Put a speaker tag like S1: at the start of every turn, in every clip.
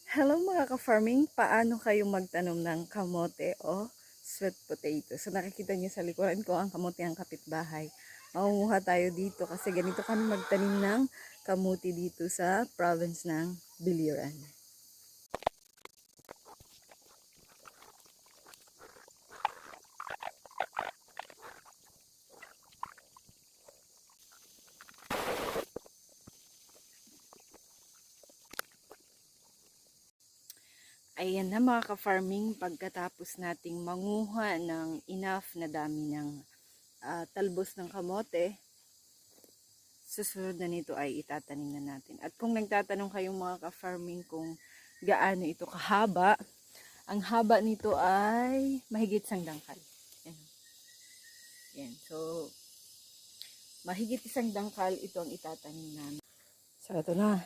S1: Hello mga ka-farming, paano kayo magtanom ng kamote o sweet potato? So nakikita niyo sa likuran ko ang kamote ang kapitbahay. Mangunguha tayo dito kasi ganito kami magtanim ng kamote dito sa province ng Biliran. Ayan na mga ka-farming, pagkatapos nating manguha ng enough na dami ng talbos ng kamote, susunod na nito ay itatanim na natin. At kung nagtatanong kayong mga ka-farming kung gaano ito kahaba, ang haba nito ay mahigit isang dangkal. Yan. Yan. So, mahigit isang dangkal ito ang itatanim namin. So, ito na.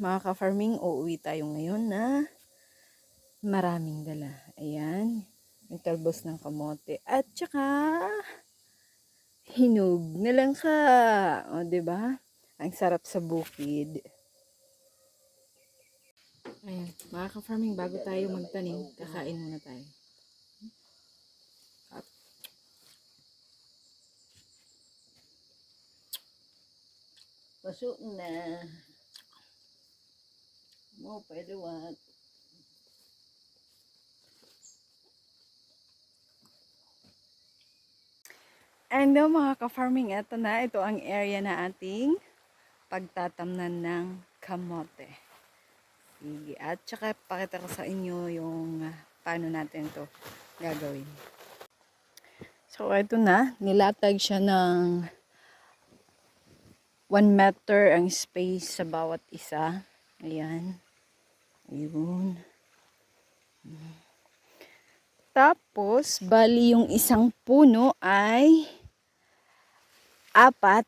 S1: Mga ka-farming, uuwi tayo ngayon na maraming dala. Ayan. Yung talbos ng kamote. At saka, hinog na lang ka. O, diba? Ang sarap sa bukid. Ayan. Mga ka-farming, bago tayo magtanim, kakain muna tayo. Paso na. Mo, pwede wat. And mga ka-farming, ito na. Ito ang area na ating pagtatamnan ng kamote. Sige. At saka pakita ko sa inyo yung paano natin to gagawin. So, ito na. Nilatag siya ng 1 meter ang space sa bawat isa. Ayan. Ayun. Tapos, bali yung isang puno ay 4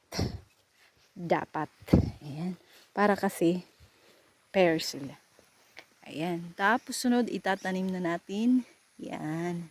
S1: dapat. Ayan. Para kasi pair sila. Ayan. Tapos sunod, itatanim na natin. Yan.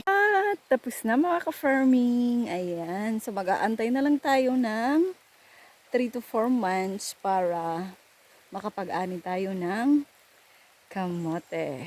S1: At tapos na mga ka-farming. Ayan. So mag-aantay na lang tayo ng 3 to 4 months para makapag-ani tayo ng kamote.